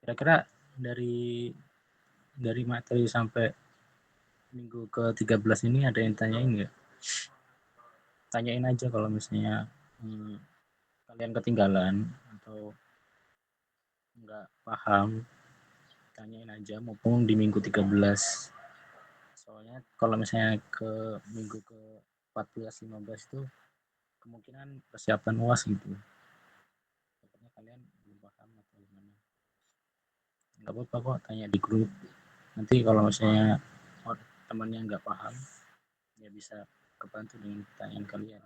Kira-kira dari materi sampai minggu ke-13 ini ada yang tanyain nggak? Tanyain aja kalau misalnya kalian ketinggalan atau nggak paham, tanyain aja mumpung di minggu 13. Soalnya kalau misalnya ke minggu ke 14 15 itu kemungkinan persiapan UAS gitu. Takutnya kalian belum paham atau gimana. Nggak apa-apa kok tanya di grup. Nanti kalau misalnya temannya nggak paham, ya bisa kebantu dengan pertanyaan kalian.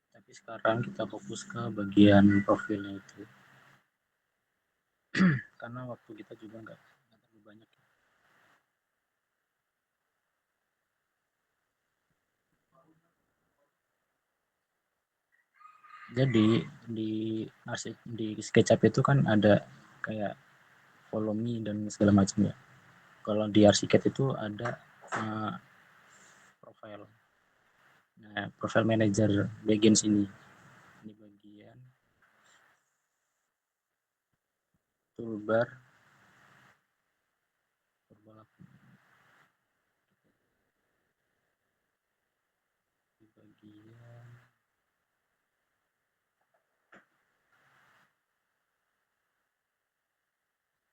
Tapi sekarang kita fokus ke bagian profilnya itu. Karena waktu kita juga nggak terlalu banyak. Jadi di SketchUp itu kan ada kayak follow me dan segala macam ya. Kalau di Arsiket itu ada profile. Nah, profile manager bagian sini. Ini bagian toolbar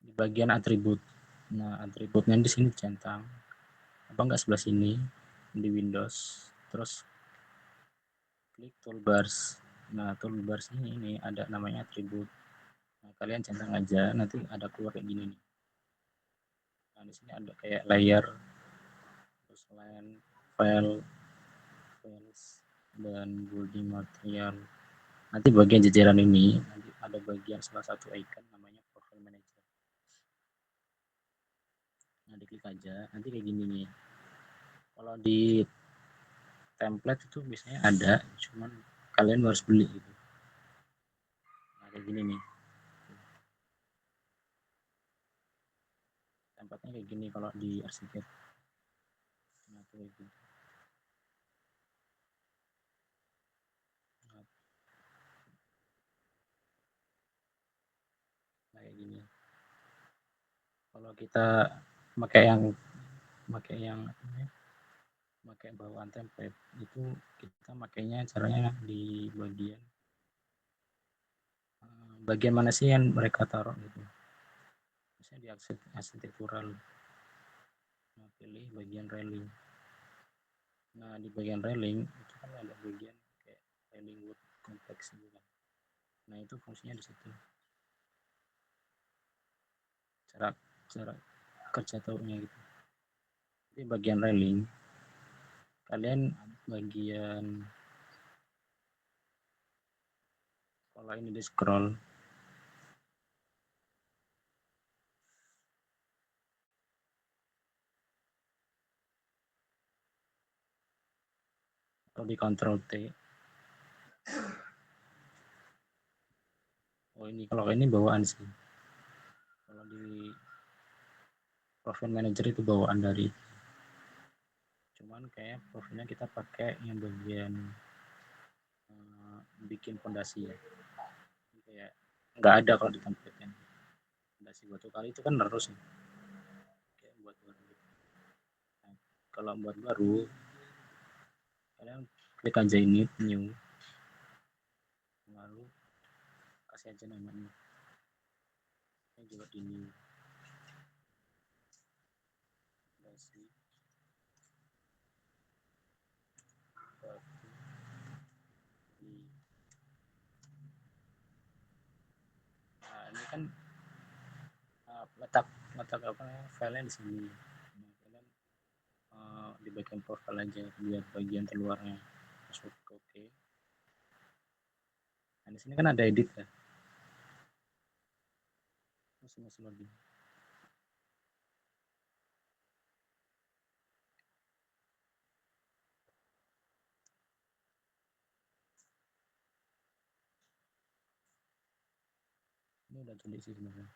di bagian atribut. Nah, atributnya di sini centang. Apa enggak sebelah sini di Windows. Terus klik toolbars. Nah, toolbars ini ada namanya atribut. Nah, kalian centang aja, nanti ada keluar kayak gini nih. Nah, di sini ada kayak layer, terus line, file, files, dan building material. Nanti bagian jajaran ini, nanti ada bagian salah satu icon namanya profile manager. Nah, diklik aja, nanti kayak gini nih. Kalau di template itu biasanya ada, cuman kalian harus beli gitu. Nah, kayak gini nih. Templatenya kayak gini kalau di arsitek. Nah, kayak gitu. Nah, kayak gini. Kalau kita pakai bawaan template itu kita makainya caranya di bagian mana sih yang mereka taruh gitu. Misalnya di arsitektural. Nah, pilih bagian railing. Nah, di bagian railing itu kan ada bagian kayak railing wood kompleks gitu kan. Nah, itu fungsinya di situ. Cara kerja tahunya gitu. Di bagian railing kalian bagian kalau ini di scroll atau di Ctrl T. Oh, ini kalau ini bawaan sih. Kalau di profile manager itu bawaan dari, cuman kayak profilnya kita pakai yang bagian bikin fondasi ya. Kayak nggak ada kalau di template kan. Fondasi batu kali itu kan terus nih. Kayak buat baru gitu. Nah, kalau buat baru kalian klik aja ini new, lalu kasih aja namanya. Ini juga di new. Fondasi nah, ini kan letak apa namanya filenya di sini. Nah, kalian di bagian profile aja biar bagian keluarnya masuk ke oke. Nah, di sini kan ada edit ya. Masuk lagi. Ini udah tulis sih sebenarnya.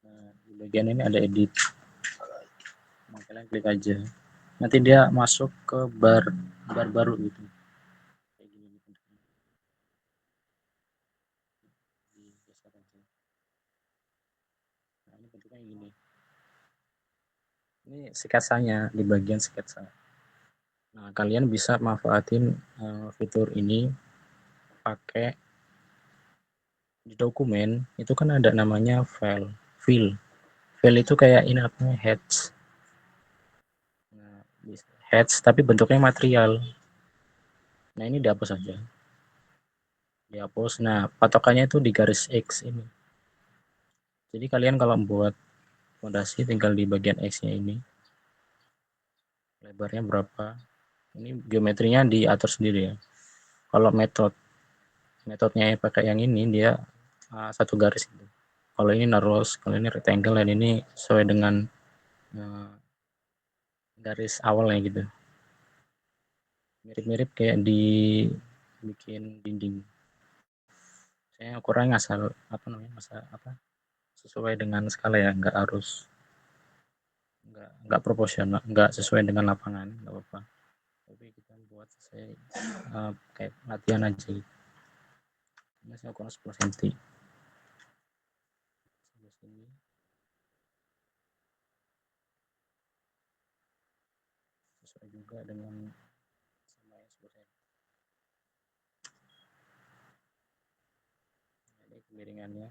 Nah, di bagian ini ada edit. Nah, kalian klik aja. Nanti dia masuk ke bar baru gitu. Kayak gini bentuknya. Digeser aja. Nah, ini bentuknya gini. Ini sketsanya di bagian sketsa. Nah, kalian bisa manfaatin fitur ini pakai di dokumen itu kan ada namanya file. File itu kayak ini namanya heads. Nah, heads tapi bentuknya material. Nah, ini dihapus aja. Dihapus. Nah, patokannya itu di garis X ini. Jadi kalian kalau membuat fondasi tinggal di bagian X-nya ini. Lebarnya berapa? Ini geometrinya diatur sendiri ya. Kalau metodenya pakai yang ini dia satu garis gitu. Kalau ini narrows, kalau ini rectangle, dan ini sesuai dengan garis awalnya gitu. Mirip-mirip kayak di bikin dinding. Saya ukurannya asal sesuai dengan skala ya, nggak harus nggak proporsional, nggak sesuai dengan lapangan, nggak apa-apa. Tapi kita buat sesuai kayak latihan aja. Ini saya ukuran 10 cm. Sesuai juga dengan sama yang 10 cm. Ini kemiringannya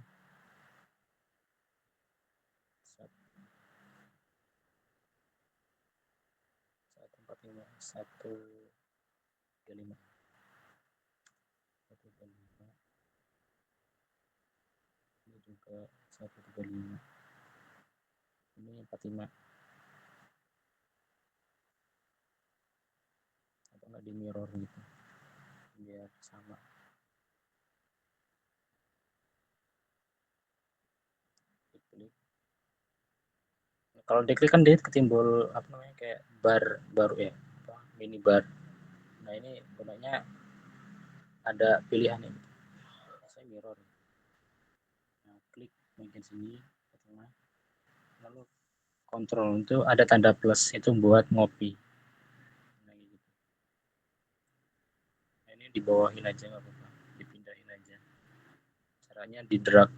145, 135, 135. Ini juga 135. Ini 45. Atau nggak di mirror gitu biar sama. Diklik. Kalau diklik kan dia ketimbul apa namanya kayak bar baru ya, mini bar. Nah, ini gunanya ada pilihan ini. Saya mirror. Nah, klik bagian sini ke tengah. Lalu kontrol itu ada tanda plus itu buat ngopi. Nah, gitu. Nah, ini dibawahin aja nggak apa-apa, dipindahin aja. Caranya di drag,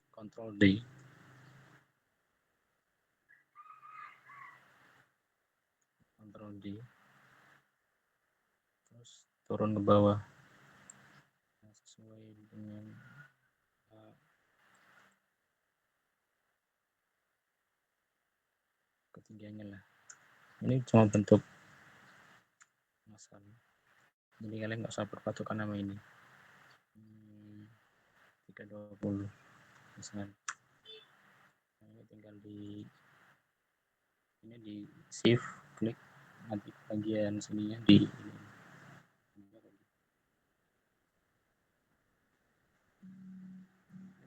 Ctrl D. Ctrl D. Terus turun ke bawah. Nah, sesuai dengan ketinggiannya lah. Ini cuma bentuk masalah. Jadi kalian nggak usah berpatokan nama ini. 320 misalnya. Nah, ini tinggal di shift klik, nanti bagian sininya di ini.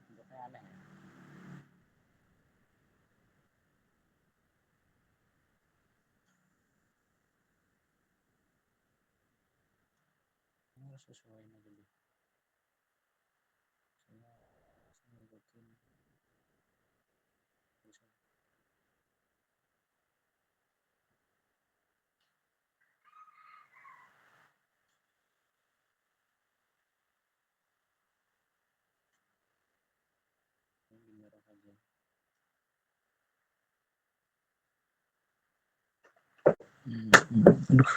Bentuknya aneh ya. Ini harus sesuaiin aja deh. Saya buatin ini merah aja. Aduh.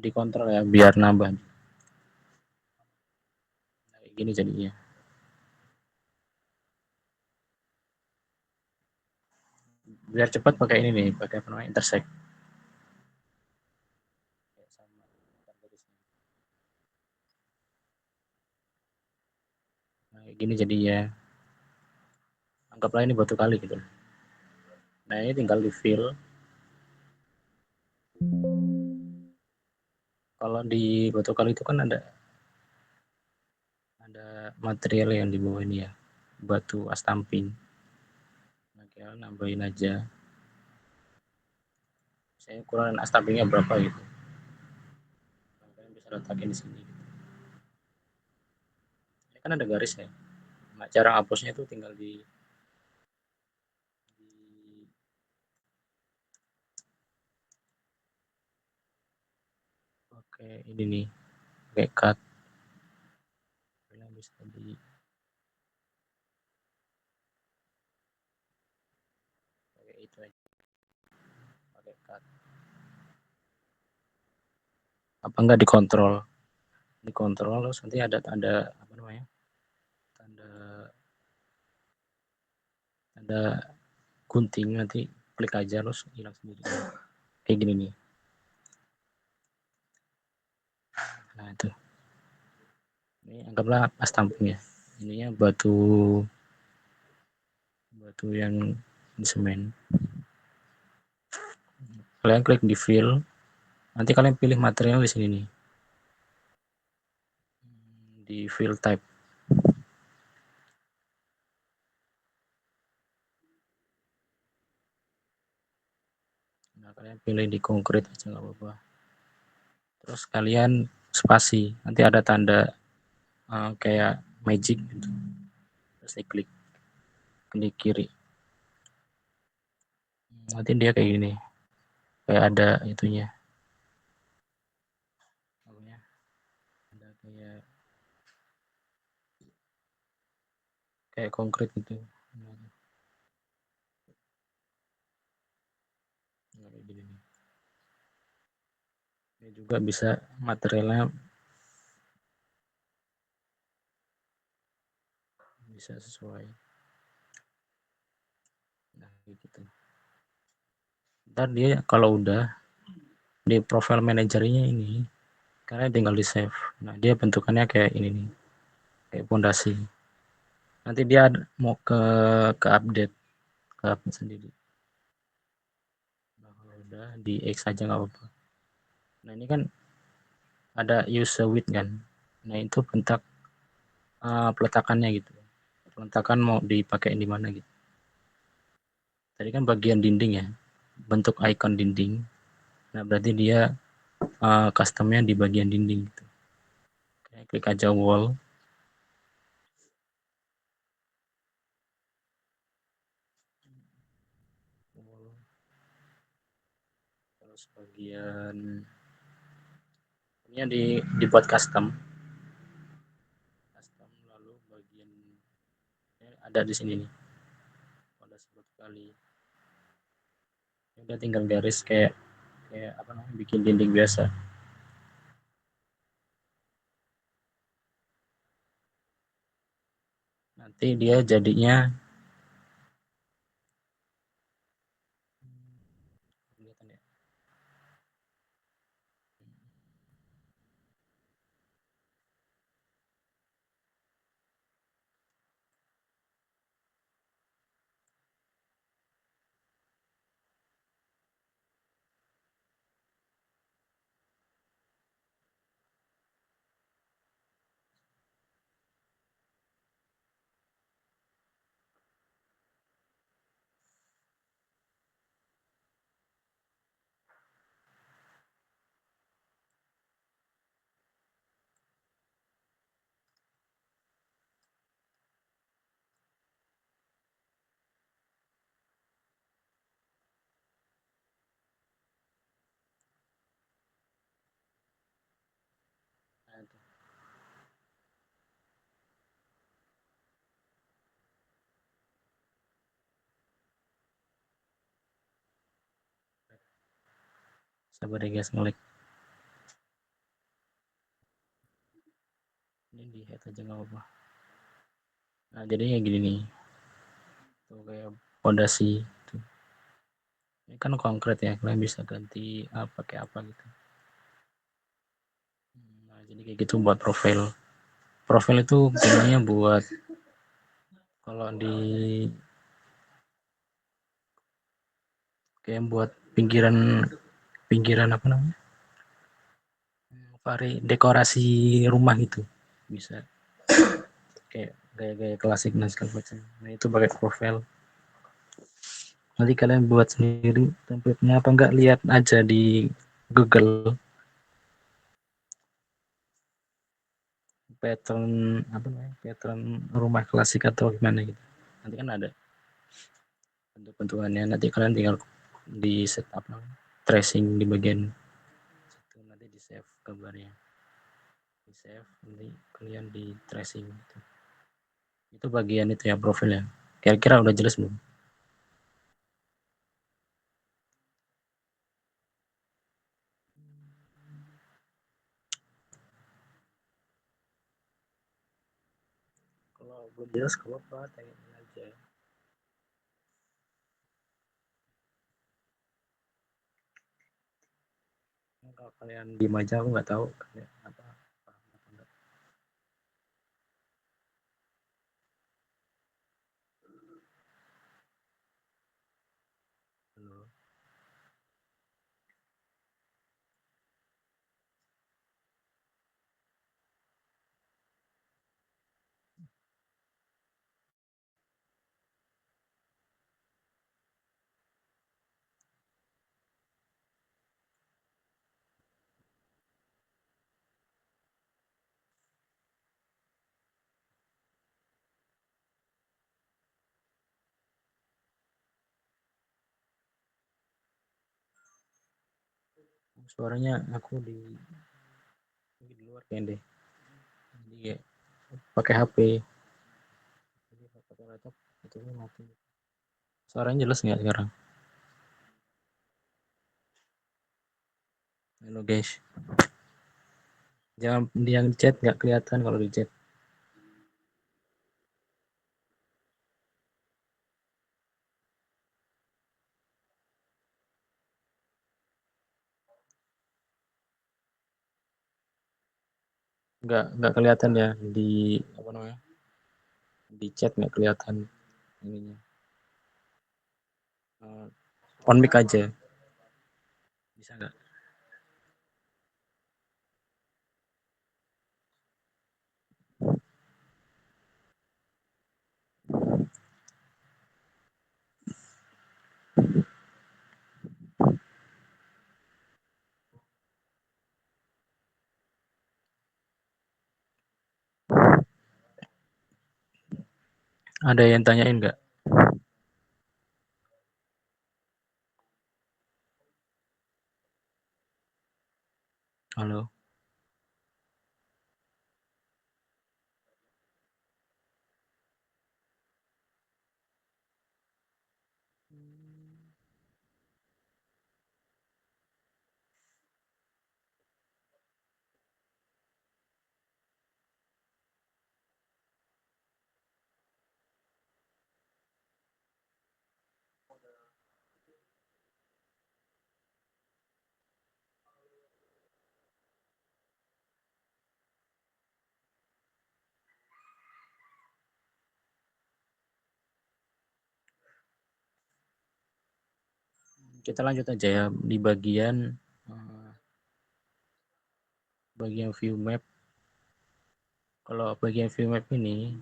Dikontrol ya biar nambah. Nah, kayak gini jadinya. Biar cepat pakai ini nih, pakai apa namanya intersect. Nah, kayak gini jadinya. Anggaplah ini batu kali gitu. Nah, ini tinggal di fill. Kalau di batu kali itu kan ada material yang di bawah ini ya. batu astamping. Nah, kalian nambahin aja. Saya ukuran astampingnya berapa gitu. Nah, kalian bisa letakin di sini. Ini kan ada garis ya. Nah, cara hapusnya itu tinggal di pakai ini nih, pakai cut. Kalian bisa di pakai itu aja, pakai cut. Apa enggak dikontrol terus nanti ada tanda apa namanya, tanda tanda gunting, nanti klik aja terus hilang sendiri kayak gini nih. Nah itu, ini anggaplah astamping ya, ininya batu yang di semen. Kalian klik di fill, nanti kalian pilih material di sini nih, di fill type. Nah kalian pilih di konkret aja nggak apa-apa, terus kalian spasi, nanti ada tanda kayak magic gitu, terus diklik klik kiri, nanti dia kayak gini, kayak ada itunya, ada kayak konkret gitu. Nah, kayak gini nih. Ini juga bisa materialnya bisa sesuai. Nah gitu. Ntar dia kalau udah di profile manajernya ini, kalian tinggal di save. Nah dia bentukannya kayak ini nih, kayak fondasi. Nanti dia mau ke update, ke update sendiri. Nah, kalau udah di X aja nggak apa-apa. Nah ini kan ada use width kan. Nah itu bentak peletakannya gitu. Peletakan mau dipakai di mana gitu. Tadi kan bagian dinding ya, bentuk icon dinding. Nah berarti dia customnya di bagian dinding gitu. Oke, klik aja wall. Terus bagian ini dibuat custom. Lalu bagian ada di sini nih. Ada 10 kali. Udah tinggal garis kayak apa namanya, bikin dinding biasa. Nanti dia jadinya kelihatan ya. Nah, sabar ya guys, ngelik. Ini di head aja nggak apa-apa. Nah jadinya gini nih. Tuh kayak fondasi. Tuh. Ini kan konkret ya, kalian bisa ganti pakai apa gitu. Nah jadi kayak gitu buat profil. Profil itu gunanya buat kalau di kayak buat pinggiran pinggiran apa namanya, dekorasi rumah gitu bisa. kayak gaya-gaya klasik dan segala macam. Nah itu pakai profile. Nanti kalian buat sendiri template-nya apa enggak, lihat aja di Google pattern apa namanya, pattern rumah klasik atau gimana gitu. Nanti kan ada bentuk-bentukannya, nanti kalian tinggal di setup tracing di bagian situ, nanti di save gambarnya, di save, nanti kalian di tracing gitu. Itu bagian itu ya profilnya. Kira-kira udah jelas belum? Kalau belum jelas kalau apa tanyain aja. Kalau kalian diem aja aku nggak tahu kayak apa. Suaranya aku di luar kayaknya deh. Jadi ya, pakai HP. Jadi pakai laptop itu mati. Suaranya jelas nggak sekarang? Halo guys. Jangan yang chat nggak kelihatan kalau di chat. Nggak kelihatan ya di apa namanya? Di chat nggak kelihatan ininya. On mic aja. Bisa nggak? Ada yang tanyain nggak? Halo. Kita lanjut aja ya di bagian view map. Kalau bagian view map ini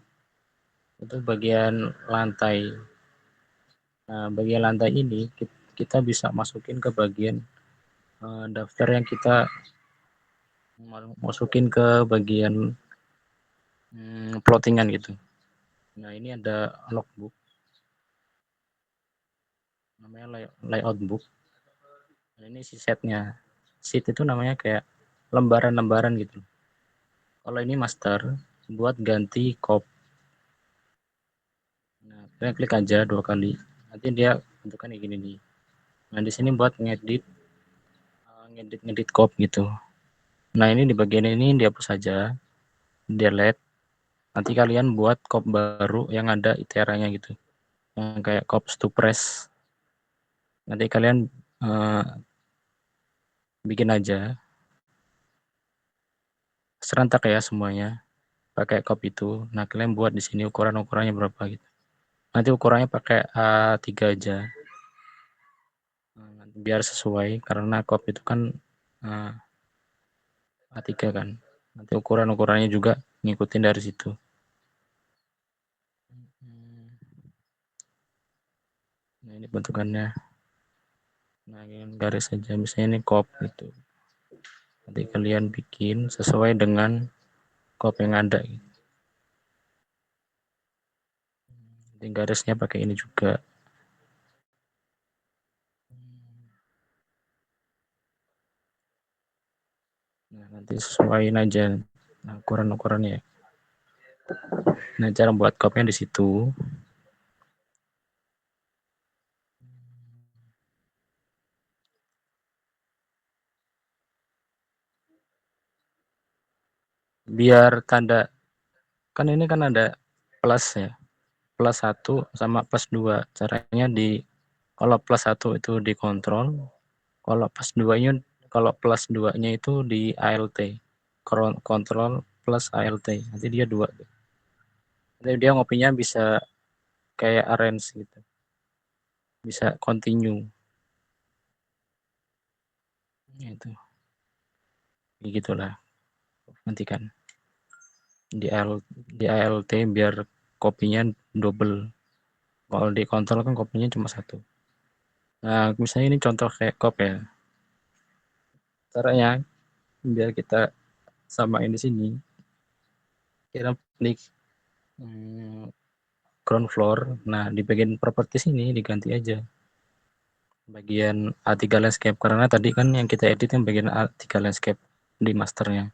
itu bagian lantai. Nah, bagian lantai ini kita bisa masukin ke bagian daftar yang kita masukin ke bagian plottingan gitu. Nah, ini ada logbook namanya layout book. Nah, ini si setnya. Sheet itu namanya kayak lembaran-lembaran gitu. Kalau ini master buat ganti cop. Nah, kalian klik aja 2 kali. Nanti dia bentukan kayak gini nih. Nah, di sini buat ngedit cop gitu. Nah, ini di bagian ini dihapus saja, delete. Nanti kalian buat cop baru yang ada iteranya gitu. Yang kayak cops to press. Nanti kalian bikin aja serentak ya semuanya pakai cop itu. Nah, kalian buat di sini ukurannya berapa gitu. Nanti ukurannya pakai A3 aja. Biar sesuai karena cop itu kan A3 kan. Nanti ukurannya juga ngikutin dari situ. Nah, ini bentukannya. Nah, ini garis saja. Misalnya ini kop gitu. Nanti kalian bikin sesuai dengan kop yang ada. Nanti garisnya pakai ini juga. Nah, nanti sesuaiin aja ukuran-ukurannya. Nah, cara buat kopnya di situ. Biar tanda, kan ini kan ada plus ya. Plus 1 sama plus 2. Caranya kalau plus 1 itu dikontrol, kalau plus 2-nya itu di ALT. Kontrol plus ALT. Nanti dia 2. Nanti dia ngopinya bisa kayak arrange gitu. Bisa continue. Itu. Begitulah. Nanti kan di ALT biar kopinya double. Kalau di kontrol kan kopinya cuma 1. Nah, misalnya ini contoh kayak kop ya. Caranya biar kita samain di sini, kita klik ground floor. Nah, di bagian properties ini diganti aja bagian A3 landscape, karena tadi kan yang kita edit yang bagian A3 landscape di masternya.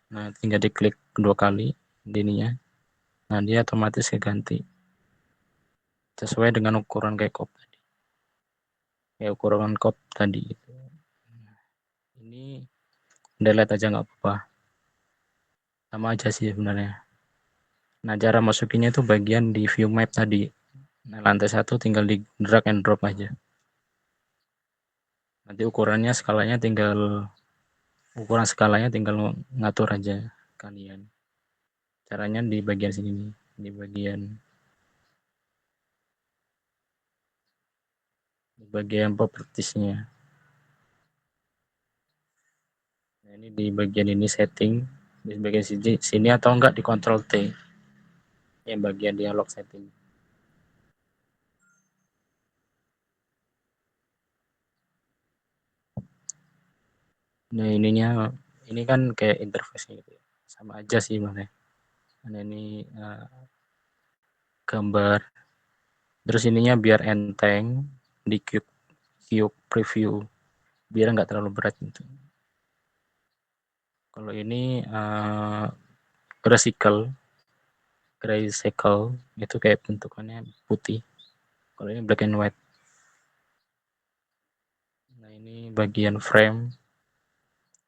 Nah, tinggal diklik 2 kali di ininya. Nah, dia otomatis keganti sesuai dengan ukuran kayak kop tadi. Kayak ukuran kop tadi gitu. Ini delete aja nggak apa-apa. Sama aja sih sebenarnya. Nah, cara masukinnya itu bagian di view map tadi. Nah, lantai 1 tinggal di drag and drop aja. Nanti ukuran skalanya tinggal ngatur aja kalian. Caranya di bagian sini nih, di bagian propertiesnya. Nah, ini di bagian ini setting, di bagian sini atau enggak di Ctrl T, yang bagian dialog setting. Nah, ini kan kayak interface gitu, sama aja sih mana. Nah, ini gambar. Terus ininya biar enteng di cube preview, biar nggak terlalu berat gitu. Kalau ini graphical itu kayak bentukannya putih. Kalau ini black and white. Nah, ini bagian frame.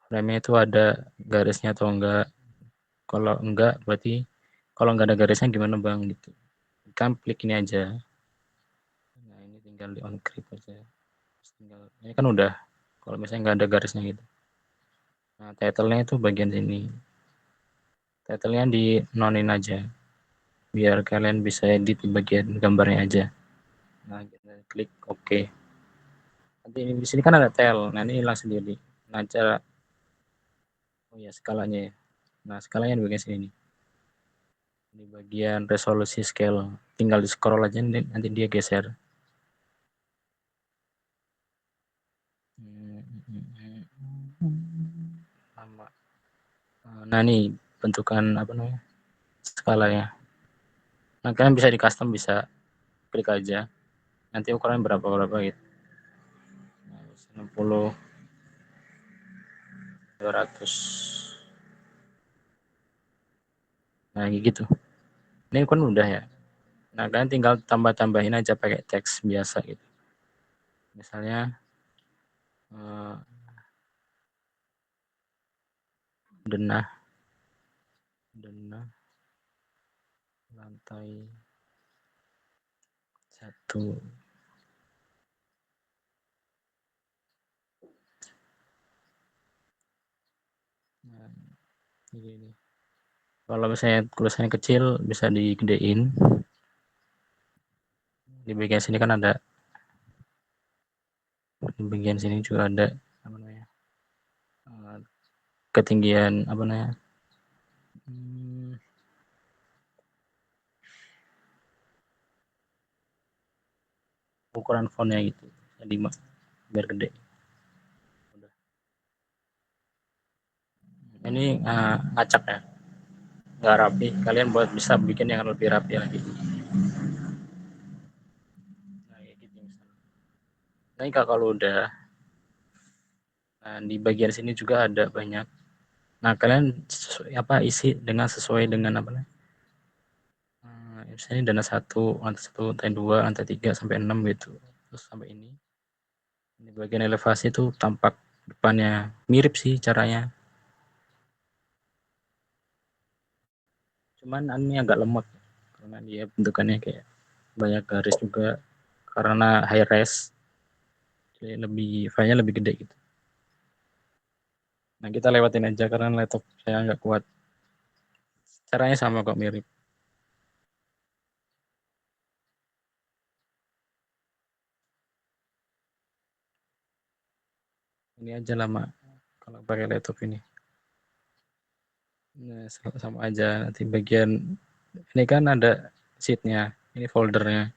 Frame-nya itu ada garisnya atau enggak. Kalau enggak berarti kalau enggak ada garisnya gimana bang gitu. Kan klik ini aja. Nah, ini tinggal di on clip aja. Ini kan udah. Kalau misalnya enggak ada garisnya gitu. Nah, title-nya itu bagian sini. Title-nya di nonin aja. Biar kalian bisa edit di bagian gambarnya aja. Nah, kita klik OK. Nanti di sini kan ada tel. Nah, ini hilang sendiri. Nah, cara skalanya ya. Nah, skalanya di bagian sini. Di bagian resolusi scale. Tinggal di scroll aja nanti dia geser. Nah, ini bentukan apa namanya? Skalanya. Nah, kalian bisa di custom, bisa klik aja. Nanti ukuran berapa gitu. 60 200. Nah, gitu. Ini kan udah ya. Nah, kalian tinggal tambah-tambahin aja pakai teks biasa gitu. Misalnya denah lantai 1. Nah, ini. Kalau misalnya tulisannya kecil bisa digedein. Di bagian sini kan ada, di bagian sini juga ada apa namanya, ketinggian apa namanya, ukuran fontnya gitu 5 biar gede. Udah. Ini ngacak ya, nggak rapi. Kalian buat bisa bikin yang lebih rapi lagi. Nah, kayak gitu misalnya. Nah, kalau udah, nah di bagian sini juga ada banyak. Nah, kalian isi dengan sesuai dengan apa nih? Misalnya dana lantai 1, lantai 2, lantai 3 sampai 6 gitu. Terus sampai ini. Ini bagian elevasi itu tampak depannya mirip sih caranya. Cuman ini agak lemot karena dia bentukannya kayak banyak garis juga karena high res. Jadi filenya lebih gede gitu. Nah, kita lewatin aja karena laptop saya nggak kuat. Caranya sama kok, mirip. Ini aja lama kalau pakai laptop ini. Nah, sama aja nanti bagian ini kan ada sheetnya, ini foldernya,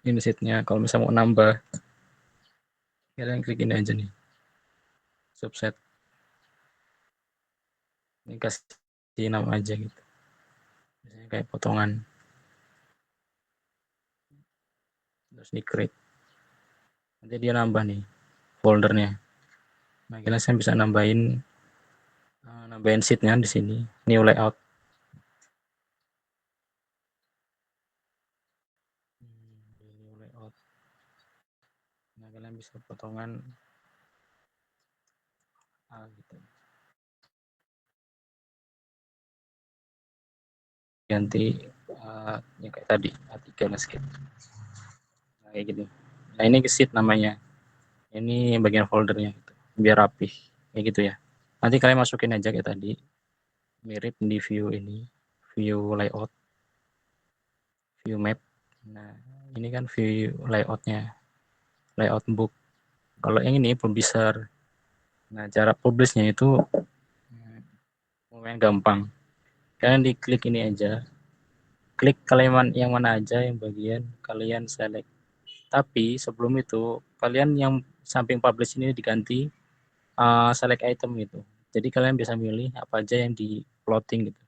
ini sheetnya. Kalau misalnya mau nambah, kalian klik ini aja nih, subset. Ini kasih nama aja gitu. Misalnya kayak potongan. Terus di create. Nanti dia nambah nih foldernya. Nah, kalian bisa nambahin sheetnya di sini, new layout. New layout. Nah, kalian bisa potongan gitu. Ganti yang kayak tadi A3 skip. Nah, kayak gitu. Nah, ini sheet namanya. Ini bagian foldernya gitu. Biar rapih kayak gitu ya. Nanti kalian masukin aja kayak tadi, mirip di view ini, view layout, view map. Nah, ini kan view layoutnya, layout book. Kalau yang ini publisher. Nah, cara publishnya itu lumayan gampang. Kalian diklik ini aja, klik kalian yang mana aja yang bagian kalian select. Tapi sebelum itu kalian yang samping publish ini diganti select item gitu. Jadi kalian bisa milih apa aja yang di plotting gitu.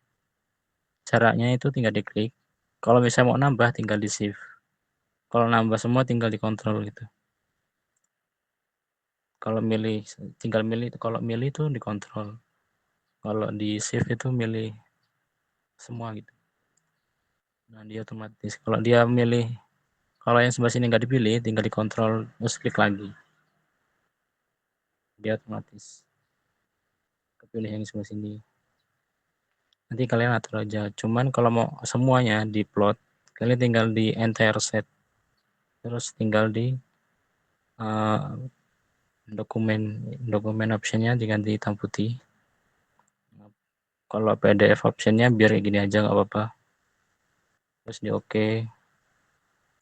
Caranya itu tinggal diklik. Kalau misalnya mau nambah tinggal di save. Kalau nambah semua tinggal dikontrol gitu. Kalau milih tinggal milih, kalau milih itu dikontrol. Kalau di save itu milih semua gitu. Nah, dia otomatis. Kalau dia milih, kalau yang sebelah sini nggak dipilih, tinggal dikontrol terus klik lagi. Dia otomatis kepilih yang sebelah sini. Nanti kalian atur aja. Cuman kalau mau semuanya di plot, kalian tinggal di entire set. Terus tinggal di uh, dokumen optionnya diganti hitam putih. Kalau PDF optionnya biar kayak gini aja nggak apa-apa. Terus di OK,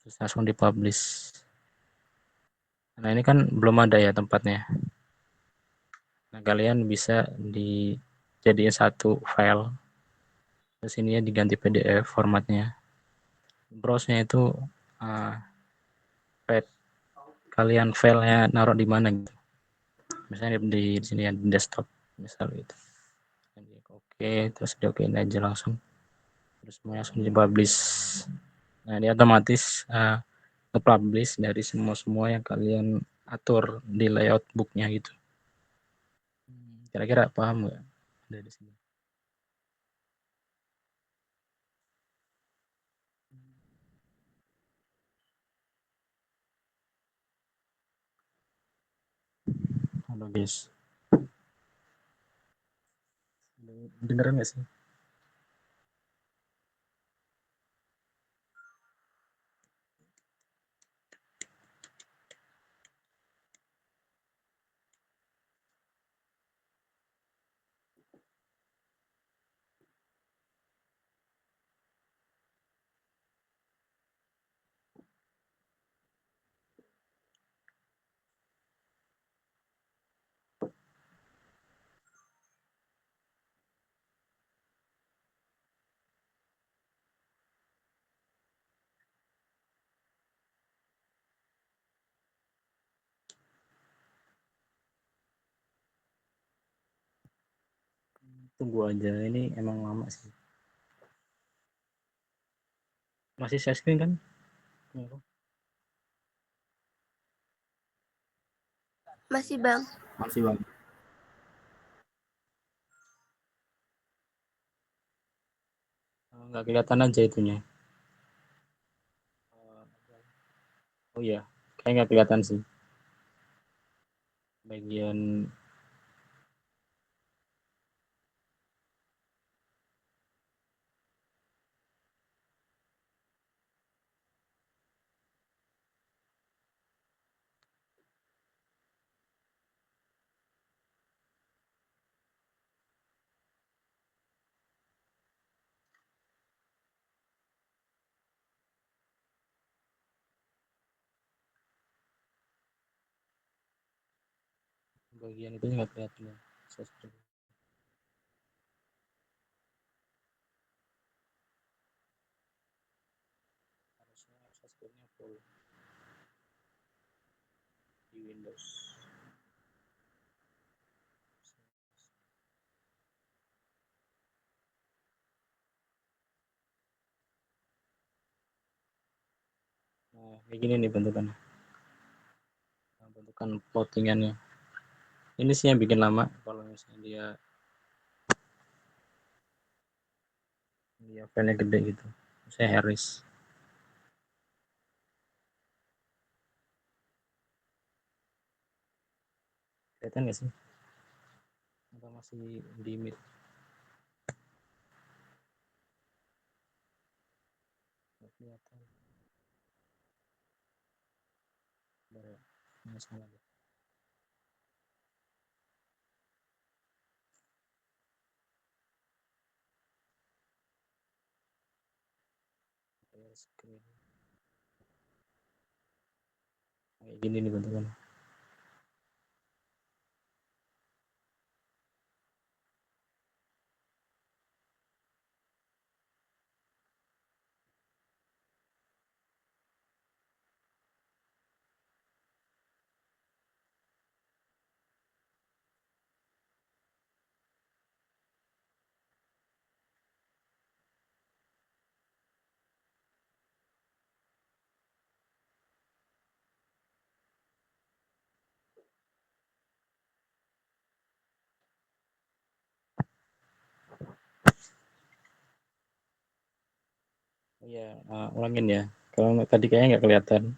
terus langsung di publish. Nah, ini kan belum ada ya tempatnya. Nah, kalian bisa dijadiin satu file. Terus ini ya diganti PDF formatnya. Browse-nya itu uh, kalian filenya naruh di mana gitu. Misalnya di sini ya, di desktop misal gitu. Oke, terus di OK aja langsung. Terus semuanya langsung di publish. Nah, dia otomatis nge-publish dari semua yang kalian atur di layout booknya gitu. Kira-kira paham nggak dari sini? Halo guys, dengeran nggak sih? Tunggu aja, ini emang lama sih. Masih share screen kan? Masih Bang. Masih bang. Nggak kelihatan aja itunya. Oh iya, kayak nggak kelihatan sih. Bagian bagian itu nggak kelihatan ya. Harusnya full di Windows. Nah, kayak gini nih bentukannya. Nah, bentukan plottingannya. Ini sih yang bikin lama kalau misalnya dia filenya gede gitu. Saya Harris. Kelihatan nggak sih? Atau masih di mid? Nggak kelihatan. Ini salah. Screen. Kayak gini nih bentukannya. Iya, ulangin ya. Kalau tadi kayaknya nggak kelihatan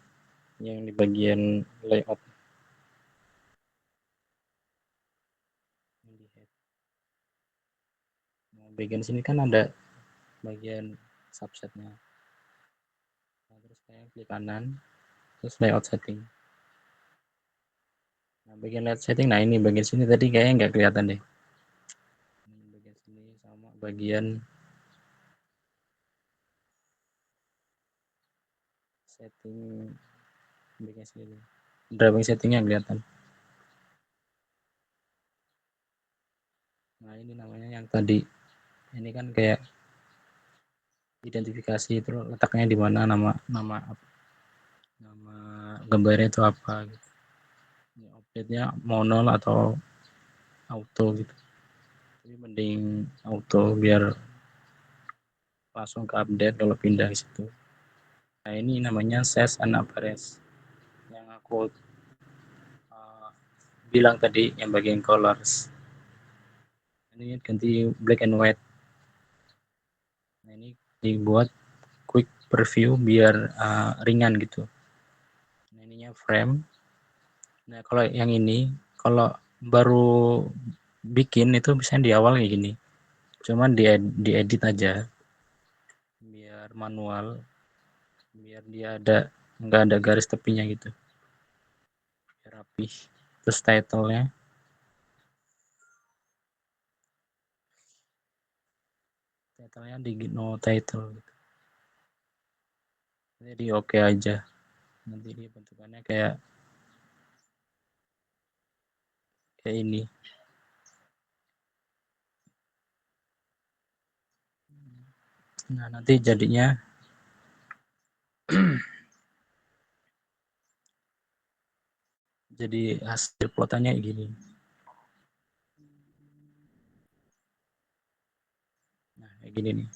yang di bagian layout. Nah, bagian sini kan ada bagian subsetnya. Nah, terus kayak klik kanan, terus layout setting. Nah, bagian layout setting, nah ini bagian sini tadi kayaknya nggak kelihatan deh. Ini bagian sini sama bagian setting bagian sini. Driving settingnya kelihatan. Nah ini namanya yang tadi. Ini kan kayak identifikasi itu letaknya di mana, nama nama nama gambarnya itu apa gitu. Ini update-nya manual atau auto gitu. Jadi mending auto biar langsung ke update kalau pindah ke situ. Nah ini namanya ses and appearance yang aku uh, bilang tadi yang bagian colors. Ini ganti black and white. Nah ini dibuat quick preview biar ringan gitu. Nah ininya frame. Nah kalau yang ini kalau baru bikin itu biasanya di awal kayak gini. Cuman diedit aja biar manual, biar dia ada nggak ada garis tepinya gitu, biar rapih. Terus titlenya di no title gitu. Jadi oke aja. Nanti dia bentukannya kayak ini. Nah nanti jadinya jadi hasil plotannya gini. kayak gini nih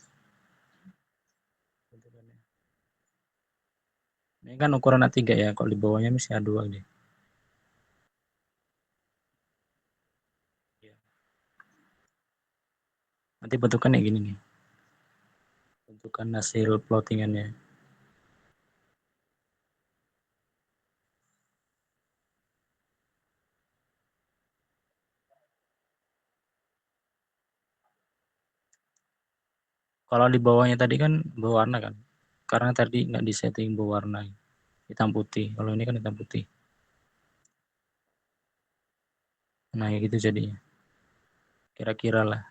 bentukannya. Ini kan ukuran A3 ya, kalau di bawahnya masih A2 deh. Nanti bentukannya gini nih, bentukan hasil plottingannya. Kalau di bawahnya tadi kan berwarna kan, karena tadi nggak disetting berwarna hitam putih. Kalau ini kan hitam putih. Nah ya gitu jadinya. Kira-kira lah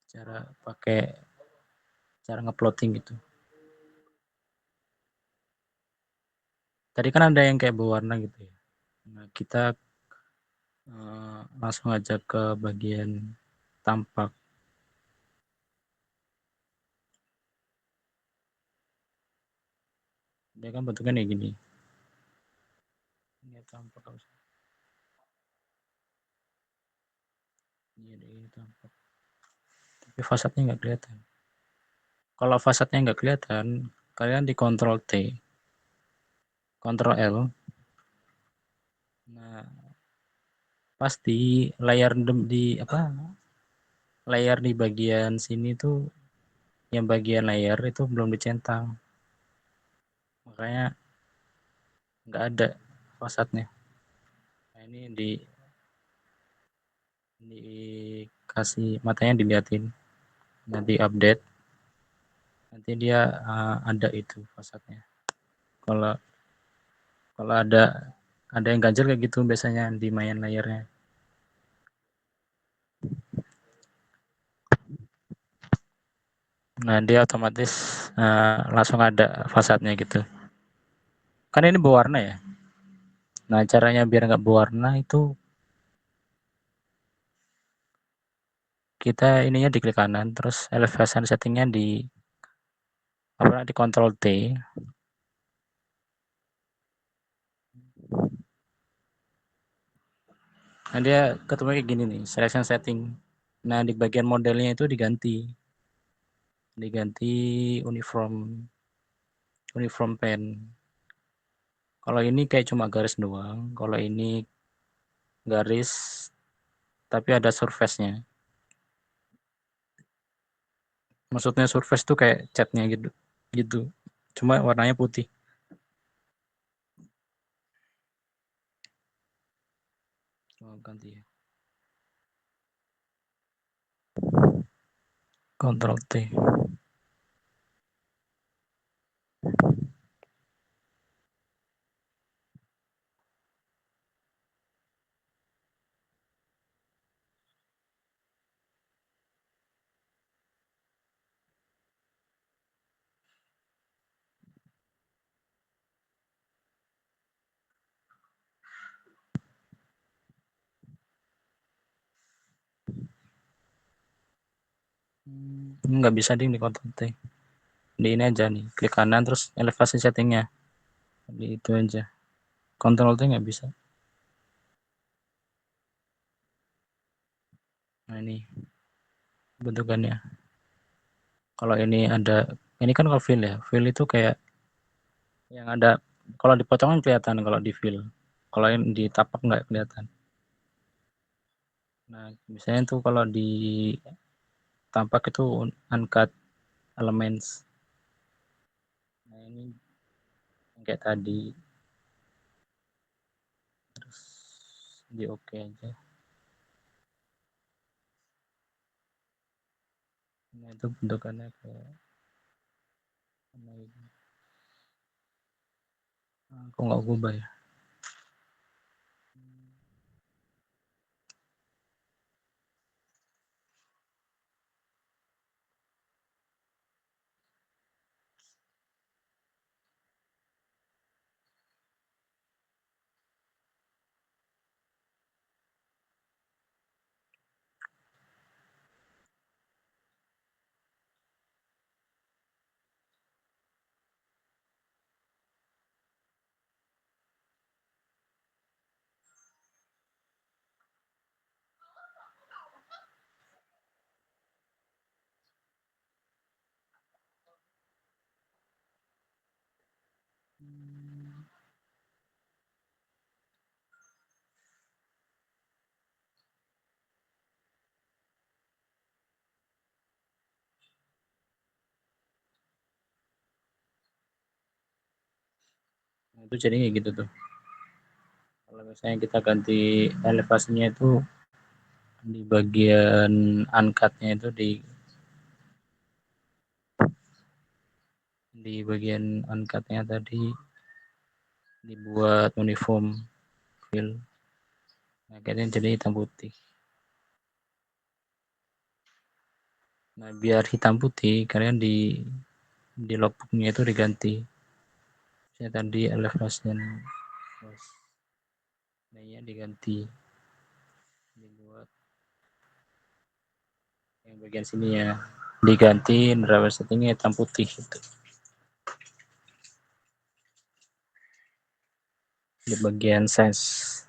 cara pakai cara ngeplotting gitu. Tadi kan ada yang kayak berwarna gitu ya. Nah, kita langsung aja ke bagian tampak. Dia kan bentuknya kayak gini. Ini tampak harus. Ini tampak. Tapi fasadnya nggak kelihatan. Kalau fasadnya nggak kelihatan, kalian di Ctrl T, Ctrl L. Nah, pasti layar di apa? Layar di bagian sini tuh, yang bagian layar itu belum dicentang. Makanya nggak ada fasadnya. Nah, ini dikasih matanya diliatin, nanti update, nanti dia ada itu fasadnya. Kalau kalau ada yang ganjel kayak gitu biasanya di main layarnya. Nah dia otomatis langsung ada fasadnya gitu. Kan ini berwarna ya. Nah caranya biar nggak berwarna itu kita ininya di klik kanan, terus elevation settingnya di apa, di Ctrl T. Nah dia ketemu kayak gini nih, selection setting. Nah di bagian modelnya itu diganti uniform pen. Kalau ini kayak cuma garis doang, kalau ini garis tapi ada surface-nya. Maksudnya surface tuh kayak catnya gitu. Gitu. Cuma warnanya putih. Oh, ganti ya. Ctrl T. Nggak bisa ding di Ctrl T. Di ini aja nih, klik kanan terus elevasi settingnya. Di itu aja. Ctrl T nggak bisa. Nah ini bentukannya. Kalau ini ada, ini kan kalau fill ya. Fill itu kayak yang ada, kalau dipotong kan kelihatan kalau di fill. Kalau yang di tapak nggak kelihatan. Nah, misalnya tuh kalau di tampak itu uncut elements. Nah, ini kayak tadi. Terus di oke aja. Nah, itu bentukannya kayak ini. Kok nggak ubah ya? Itu jadinya gitu tuh. Kalau misalnya kita ganti elevasinya itu di bagian uncut-nya itu di bagian uncut-nya tadi dibuat uniform fill. Akhirnya jadi hitam putih. Nah, biar hitam putih, kalian di logbooknya itu diganti. Saya tadi elevation nah ya diganti, dibuat yang bagian sini ya diganti driver settingnya hitam putih gitu. Di bagian sense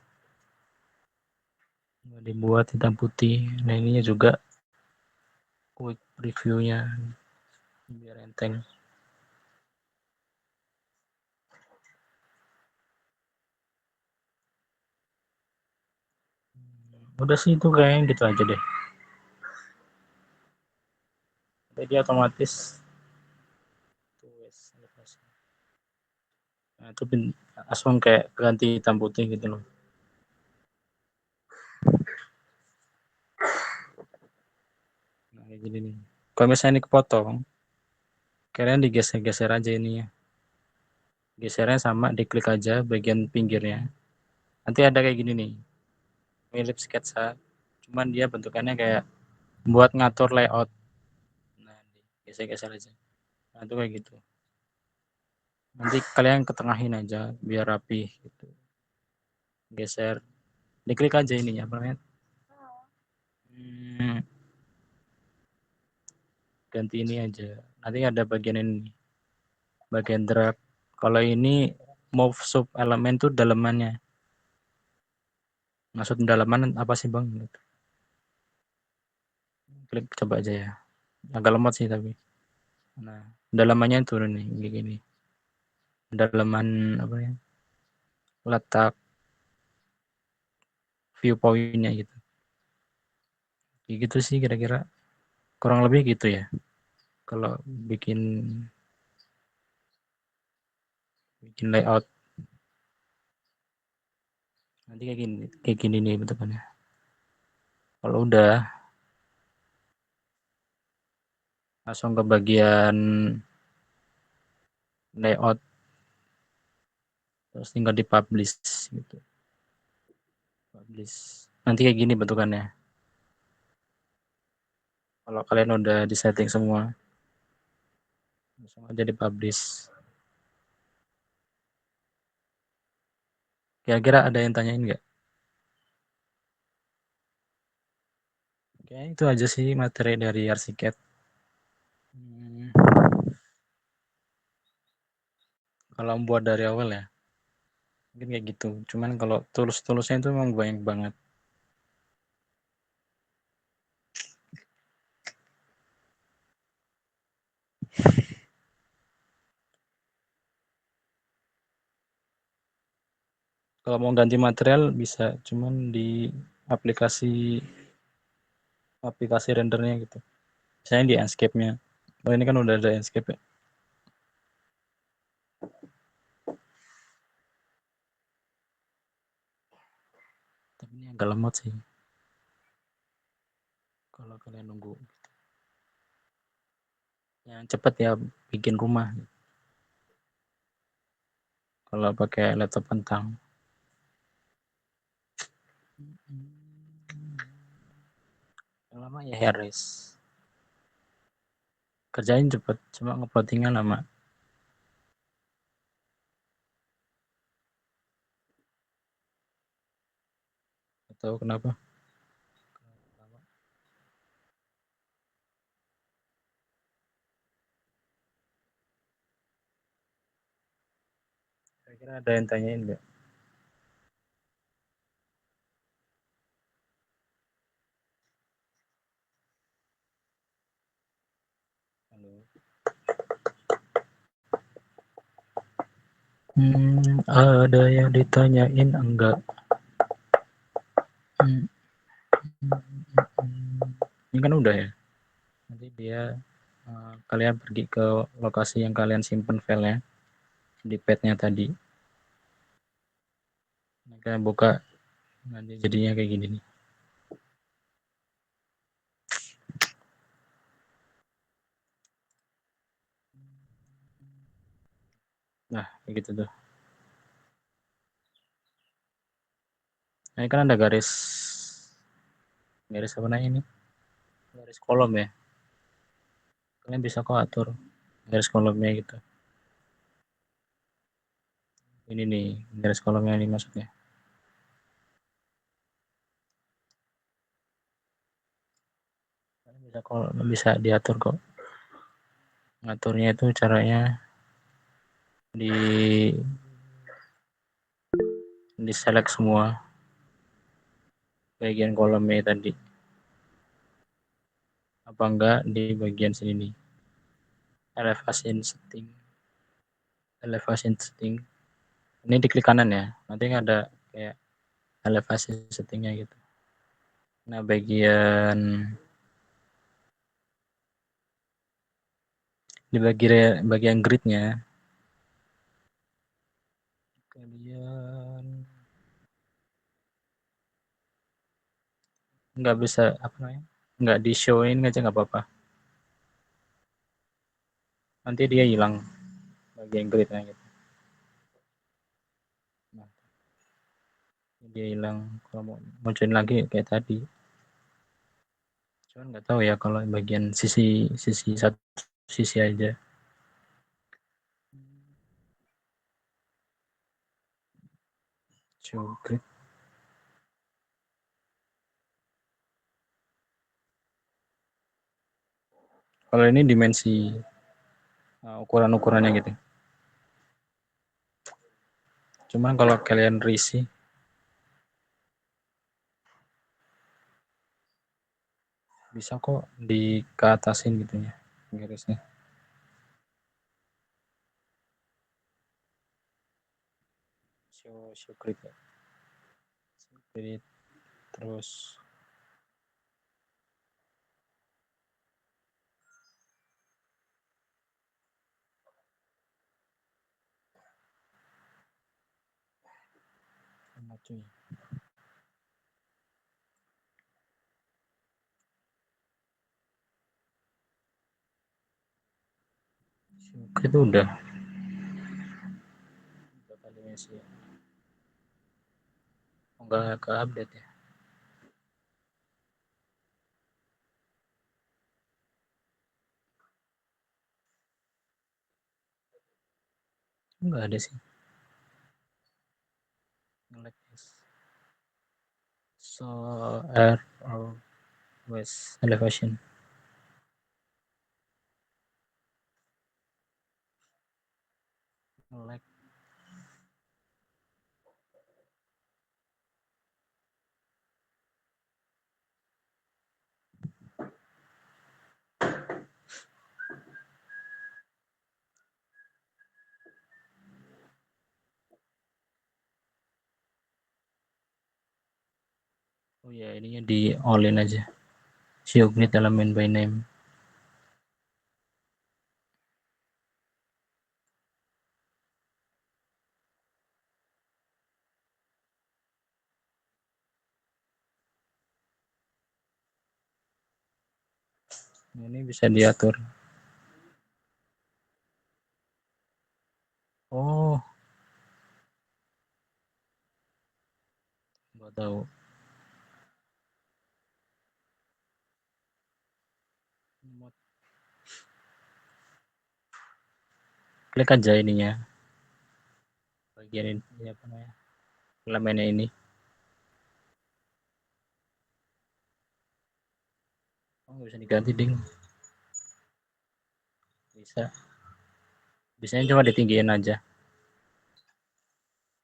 dibuat hitam putih. Nah ininya juga quick reviewnya biar enteng. Udah sih itu kayaknya gitu aja deh. Jadi otomatis nah, itu langsung kayak ganti hitam putih gitu loh. Nah, kayak gini nih. Kalau misalnya ini kepotong, kalian digeser-geser aja ini ya. Gesernya sama, diklik aja bagian pinggirnya. Nanti ada kayak gini nih, mirip sketsa, cuman dia bentukannya kayak buat ngatur layout. Nah, geser-geser aja. Nah, itu kayak gitu. Nanti kalian ketengahin aja biar rapi gitu. Geser, diklik aja ininya apa namanya? Ganti ini aja. Nanti ada bagian ini, bagian drag. Kalau ini move sub elemen tuh dalamannya. Maksud dalaman apa sih bang? Klik coba aja ya. Agak lemot sih tapi. Nah, dalamannya turun nih, gini. Dalaman apa ya? Letak viewpointnya gitu. Gitu sih kira-kira. Kurang lebih gitu ya. Kalau bikin layout nanti kayak gini nih bentukannya. Kalau udah langsung ke bagian layout terus tinggal di publish gitu. Publish. Nanti kayak gini bentukannya. Kalau kalian udah di setting semua, langsung aja di publish. Kira-kira ada yang tanyain nggak? Oke, itu aja sih materi dari Arsiket. Kalau buat dari awal ya, mungkin kayak gitu. Cuman kalau tulus-tulusnya itu memang banyak banget. Kalau mau ganti material bisa, cuman di aplikasi rendernya gitu. Misalnya di Enscape-nya. Oh ini kan udah ada Enscape ya. Tapi ini agak lemot sih. Kalau kalian nunggu. Yang cepet ya bikin rumah. Kalau pakai laptop kentang. Yang lama ya Harris. Kerjain cepet, cuma ngeplottingnya lama. Atau kenapa? Kira-kira ada yang tanyain nggak? Halo. Ada yang ditanyain enggak? Ini kan udah ya. Nanti dia kalian pergi ke lokasi yang kalian simpen filenya di padnya tadi. Kalian buka nanti jadinya kayak gini nih. Nah kayak gitu tuh. Nah, ini kan ada garis apa namanya ini, garis kolom ya. Kalian bisa kok atur garis kolomnya gitu. Ini nih garis kolomnya ini maksudnya. Kalian bisa diatur kok. Ngaturnya itu caranya di select semua bagian kolomnya tadi. Apa enggak di bagian sini nih. Elevation setting. Ini di klik kanan ya. Nanti ada kayak elevasi settingnya gitu. Nah, di bagian gridnya kalian nggak bisa apa namanya, nggak di showin aja nggak apa-apa, nanti dia hilang bagian gridnya gitu. Nah, dia hilang kalau mau munculin lagi kayak tadi. Cuman nggak tahu ya kalau bagian sisi satu sisi aja. Show grid. Kalau ini dimensi ukuran-ukurannya gitu. Cuman kalau kalian risih bisa kok dikeatasin gitu ya garisnya. Show grid ya. Grid terus sama cuy. Show grid itu udah berapa dimensi ya? Enggak ke update ya. Enggak ada sih. So air or west elevation. Like oh ya ininya di all in aja. Unit element by name. Ini bisa diatur. Oh, nggak tahu. Klik aja ininya. Bagian ini apa namanya? Elemennya ini. Oh, nggak bisa diganti ding. Bisa. Bisanya cuma ditinggiin aja.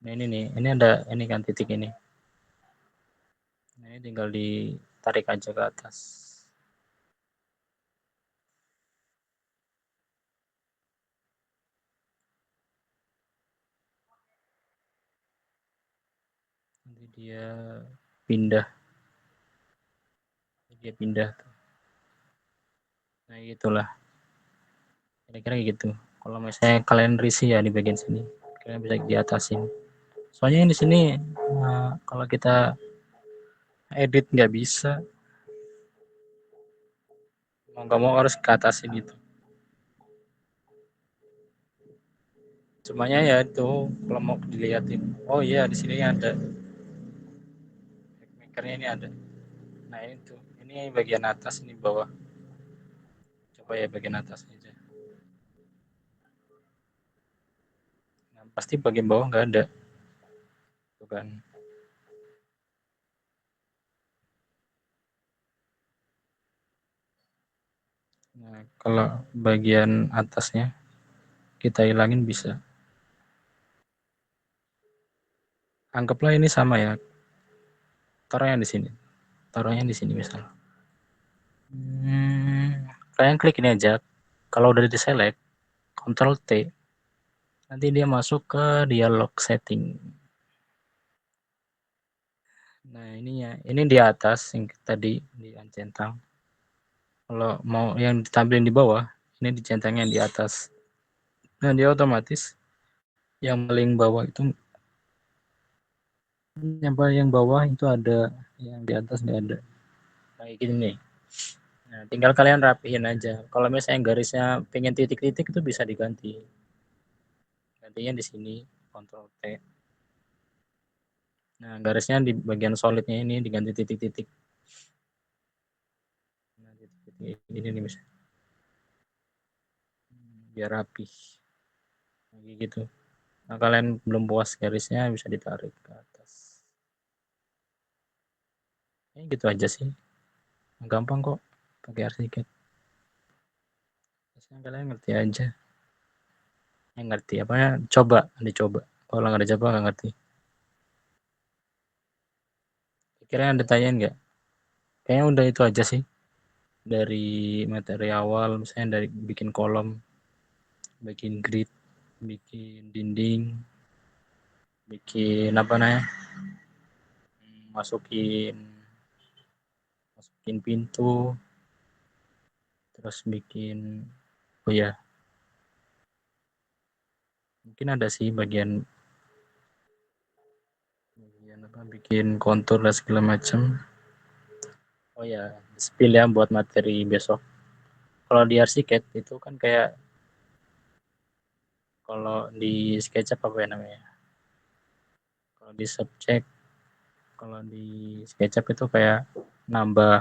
Nah ini nih, ini ada ini kan titik ini. Nah, ini tinggal ditarik aja ke atas. Nanti pindah. Dia pindah. Nah gitulah. Kira-kira gitu. Kalau misalnya kalian risih ya di bagian sini, kalian bisa diatasin Soalnya di sini kalau kita edit nggak bisa, mau nggak mau harus ke atasin itu. Cumanya ya itu kalau mau dilihatin, oh iya di sini ada makernya, ini ada. Nah itu, ini bagian atas, ini bawah. Coba ya bagian atas aja. Nah, pasti bagian bawah nggak ada, tuh kan. Nah, kalau bagian atasnya kita hilangin bisa. Anggaplah ini sama ya. Taruhnya di sini. Taruhnya di sini misal. Kalian klik ini aja. Kalau udah di select, Ctrl T, nanti dia masuk ke dialog setting. Nah ininya, ini di atas yang tadi di centang. Kalau mau yang ditampilin di bawah, ini dicentangnya di atas. Nah dia otomatis yang paling bawah itu, yang bawah itu ada, yang di atas nggak ada. Kayak gini nih. Nah, tinggal kalian rapihin aja. Kalau misalnya garisnya pengen titik-titik itu bisa diganti. Gantinya di sini, Ctrl T. Nah, garisnya di bagian solidnya ini diganti titik-titik. Nah, titik-titik ini nih misalnya. Biar rapi. Lagi gitu. Nah, kalian belum puas garisnya bisa ditarik ke atas. Ini gitu aja sih. Gampang kok pakai arsiket. Biasanya kalian ngerti aja. Yang ngerti apa ya? Coba, dicoba. Kalau nggak dicoba nggak ngerti. Kira ada tanyain nggak? Kayaknya udah itu aja sih. Dari materi awal, misalnya dari bikin kolom, bikin grid, bikin dinding, bikin apa namanya, masukin masukin pintu, terus bikin, oh ya mungkin ada sih bagian apa, bikin kontur dan segala macam. Oh ya, spill ya buat materi besok. Kalau di arsiket itu kan kayak, kalau di SketchUp apa ya namanya, kalau di subject, kalau di SketchUp itu kayak nambah,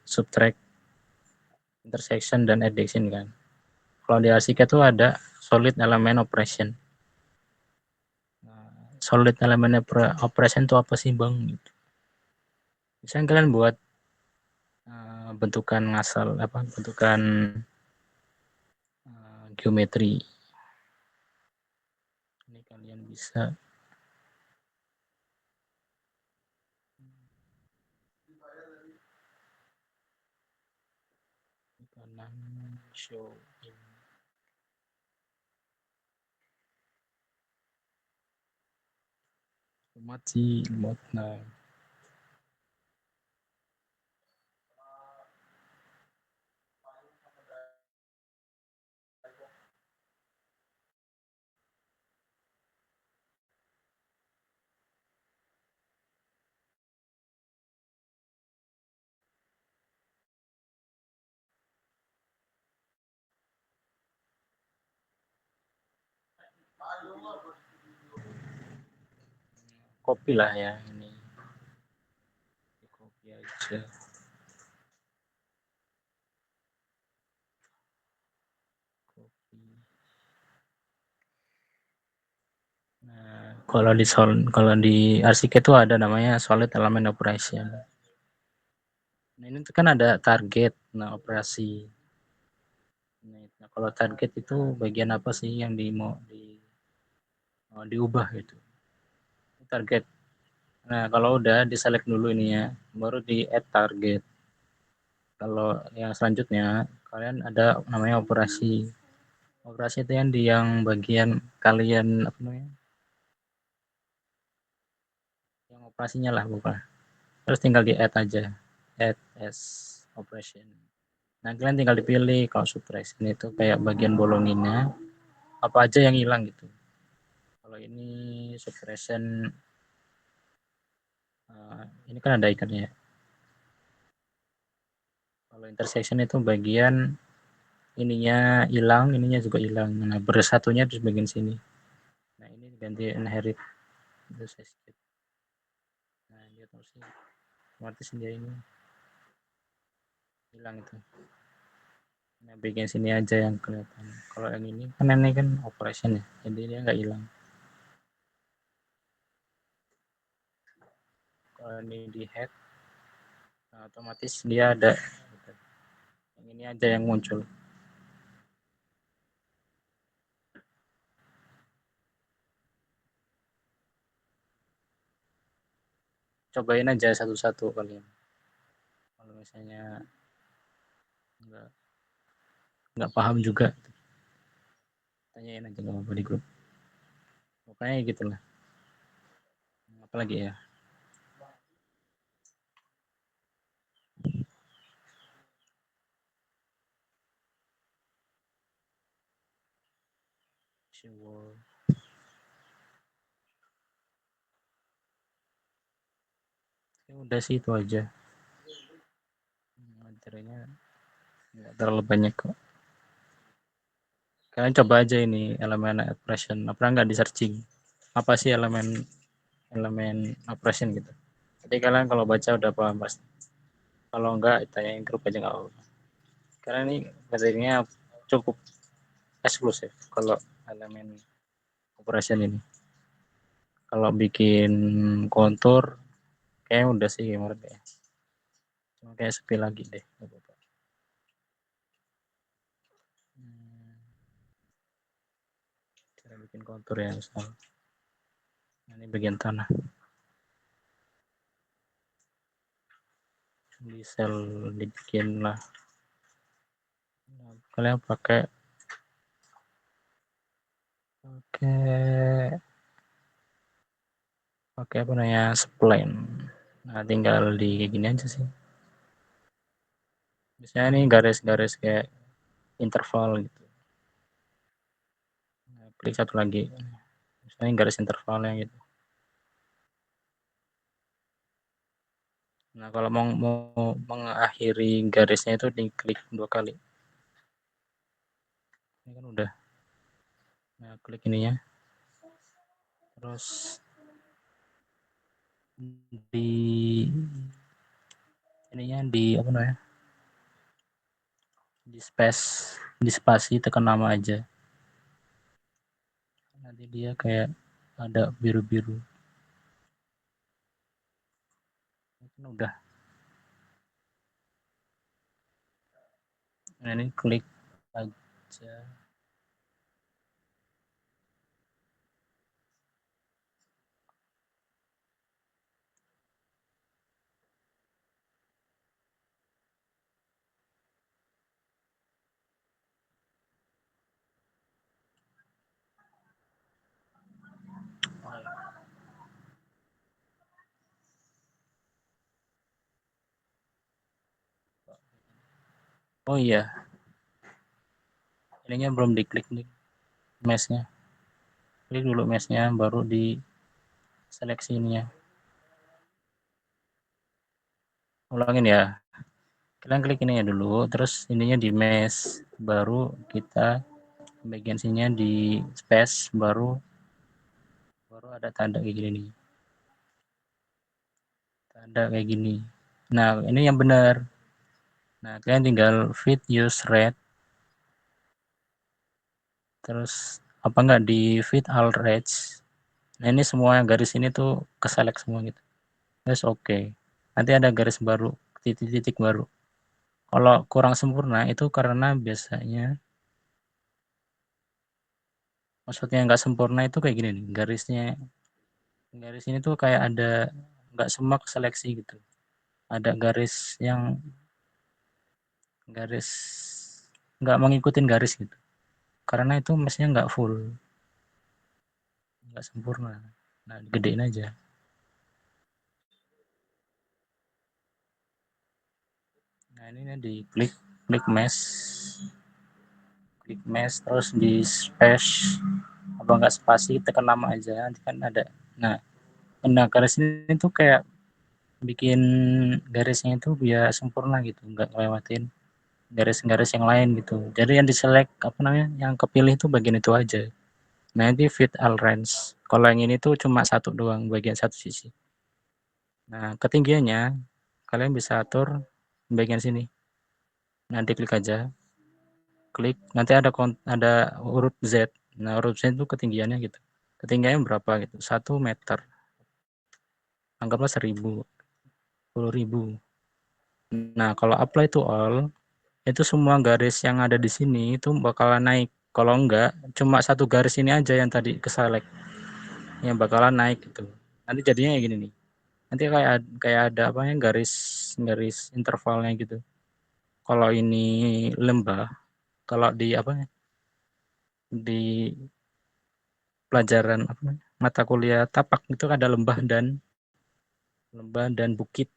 subtract, intersection, dan addition kan. Kalau di arsiket itu ada solid element operation. Nah, solid element operation itu apa sih bang? Misalnya kalian buat bentukan ngasal, apa, bentukan geometri. Ini kalian bisa kanan show in. Mati mod. Nah, copy lah ya ini. Copy aja. Copy. Nah, kalau di arsiket itu ada namanya solid element operation. Nah, ini tuh kan ada target, nah operasi. Nah, kalau target itu bagian apa sih yang mau diubah gitu. Target. Nah, kalau udah diselect dulu ini ya, baru di add target. Kalau yang selanjutnya, kalian ada namanya operasi. Operasi itu yang bagian kalian apa namanya? Yang operasinya lah bukan. Terus tinggal di add aja. Add as operation. Nah, kalian tinggal dipilih kalau subtraction itu kayak bagian bolonginnya apa aja yang hilang gitu. Kalau ini suppression, ini kan ada ikannya. Kalau intersection itu bagian ininya hilang, ininya juga hilang. Nah, bersatunya di bagian sini. Nah, ini ganti inherit. Terus saya skip. Nah, dia terus otomatis dia ini hilang itu. Nah, bagian sini aja yang kelihatan. Kalau yang ini kan operation ya, jadi dia nggak hilang. Kalau ini di head, nah, otomatis dia ada. Yang ini aja yang muncul. Cobain aja satu-satu kalian. Kalau misalnya nggak paham juga, tanyain aja nggak apa-apa di grup. Pokoknya gitulah. Apalagi ya? Ya udah sih itu aja. Materinya nggak terlalu banyak kok. Kalian coba aja ini elemen operation. Apa nggak di searching? Apa sih elemen operation gitu? Jadi kalian kalau baca udah paham pasti. Kalau enggak, tanyain grup aja nggak apa-apa. Karena ini materinya cukup eksklusif kalau elemen operation ini. Kalau bikin kontur, kayaknya udah sih gimana ya. Cuma kayak sepi lagi deh. Cara bikin kontur ya misal. Ini bagian tanah. Di sel dibikin lah. Kalian pakai apa namanya spline. Nah, tinggal di gini aja sih. Biasanya ini garis-garis kayak interval gitu. Nah, klik satu lagi. Misalnya garis intervalnya gitu. Nah, kalau mau mengakhiri garisnya itu diklik 2 kali. Ini kan udah. Nah, klik ininya. Terus di ininya di apa namanya? Di spasi tekan nama aja. Nanti dia kayak ada biru-biru. Ini udah. Nah, ini klik aja. Oh iya, ininya belum diklik nih, mesnya. Klik dulu mesnya, baru di seleksi ininya. Ulangin ya. Kalian klik ininya dulu, terus ininya di mesh, baru kita bagian sininya di space, baru ada tanda kayak gini nih. Tanda kayak gini. Nah, ini yang benar. Nah, kalian tinggal fit use red. Terus apa enggak di fit all reds. Nah, ini semua garis ini tuh keselect semua gitu. Terus oke. Nanti ada garis baru, titik-titik baru. Kalau kurang sempurna itu karena biasanya, maksudnya nggak sempurna itu kayak gini nih, garis ini tuh kayak ada nggak semak seleksi gitu. Ada garis nggak mengikutin garis gitu. Karena itu mesnya nggak full, nggak sempurna. Nah, gedein aja. Nah, ini di klik mesh, terus di space kalau nggak spasi tekan lama aja nanti kan ada. Nah garis ini tuh kayak bikin garisnya itu biar sempurna gitu, nggak ngelewatin garis-garis yang lain gitu. Jadi yang diselect apa namanya, yang kepilih itu bagian itu aja. Nah ini fit all range. Kalau yang ini tuh cuma satu doang, bagian satu sisi. Nah ketinggiannya kalian bisa atur bagian sini. Nanti klik aja, klik nanti ada huruf Z. Nah huruf Z itu ketinggiannya gitu. Ketinggiannya berapa gitu? 1 meter. Anggaplah 1000, 10.000. Nah kalau apply to all, itu semua garis yang ada di sini itu bakalan naik. Kalau enggak, cuma satu garis ini aja yang tadi keselect yang bakalan naik gitu. Nanti jadinya kayak gini nih. Nanti kayak ada apa ya, garis garis intervalnya gitu. Kalau ini lembah, kalau di apa ya, di pelajaran apa namanya, mata kuliah tapak itu ada lembah dan bukit.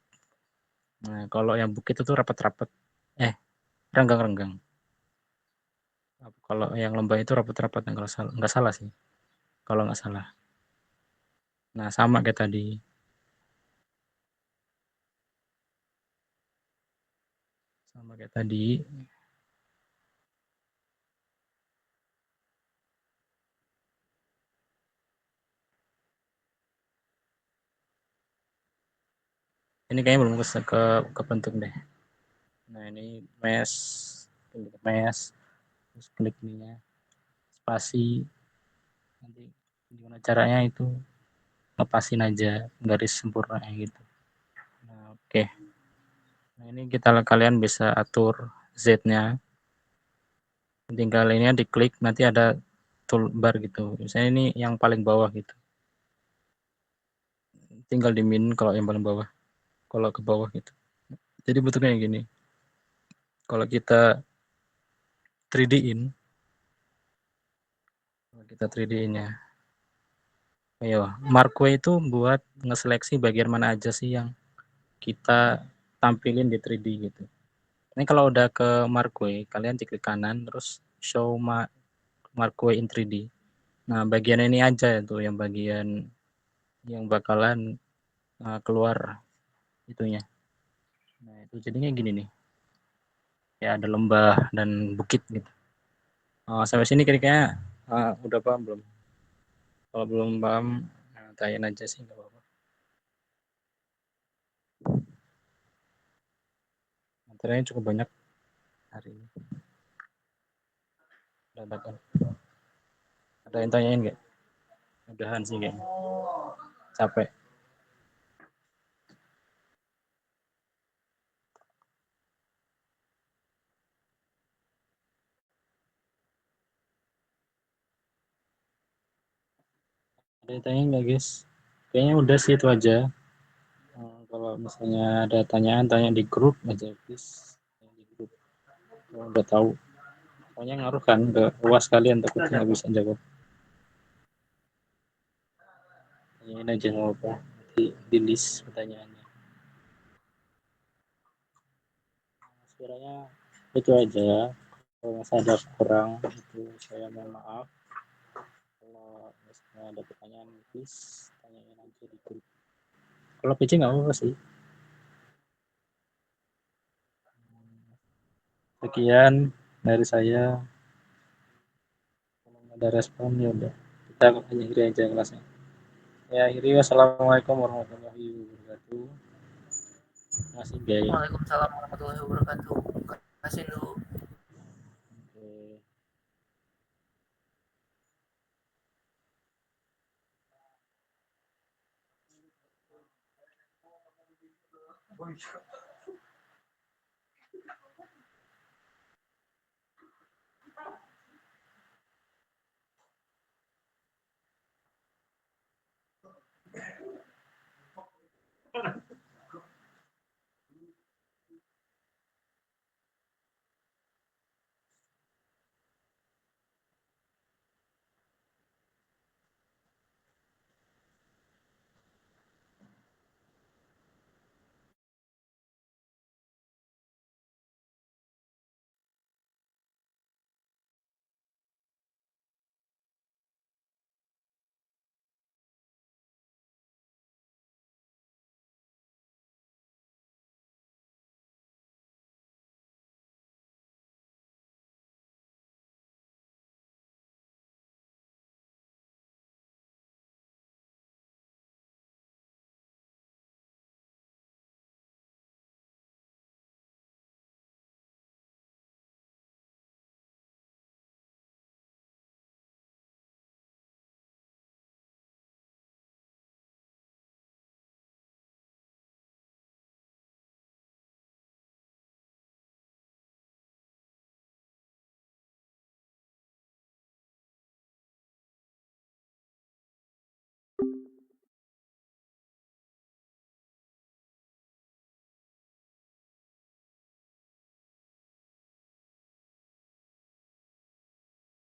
Nah, kalau yang bukit itu rapat-rapat, renggang-renggang. Kalau yang lembah itu rapat-rapat, nggak salah sih, kalau nggak salah. Nah, sama kayak tadi. Sama kayak tadi. Ini kayaknya belum kebentuk deh. Nah, ini mesh, terus klik ininya, spasi. Nanti gimana caranya itu lepasin aja garis sempurna gitu. Nah, oke. Nah, ini kalian bisa atur Z-nya. Tinggal ini diklik, nanti ada toolbar gitu. Misalnya ini yang paling bawah gitu. Tinggal dimin kalau yang paling bawah. Kalau ke bawah gitu. Jadi bentuknya yang gini. Kalau kita 3D-in, kita 3D-in ya. Ayo, Markway itu buat ngeseleksi bagian mana aja sih yang kita tampilin di 3D gitu. Ini kalau udah ke Markway, kalian klik kanan terus show Markway in 3D. Nah, bagian ini aja tuh yang bagian yang bakalan keluar itunya. Nah, itu jadinya gini nih. Ya ada lembah dan bukit gitu. Sampai sini kira-kira udah paham belum? Kalau belum paham, tanyain aja sih nggak apa-apa. Materinya cukup banyak hari ini. Dadakan. Ada yang tanyain nggak? Mudahan sih kayaknya. Capek. Ada yang tanyain nggak guys? Kayaknya udah sih itu aja. Kalau misalnya ada tanyaan, tanya di grup aja please. Di grup. Kalau udah tahu. Pokoknya ngaruh kan ke UAS kalian, takut nggak bisa jawab. Tanyain aja nggak apa-apa. Di list pertanyaannya. Sekiranya itu aja. Kalau masih ada kurang itu saya mohon maaf. Kalau misalnya ada pertanyaan please tanyain aja di grup. Kalau PC nggak apa-apa sih. Sekian dari saya. Kalau nggak ada respon ya udah kita akhiri aja kelasnya. Ya akhiri, wassalamualaikum warahmatullahi wabarakatuh. Masih guys. Waalaikumsalam warahmatullahi wabarakatuh. Kasih dulu. Oke.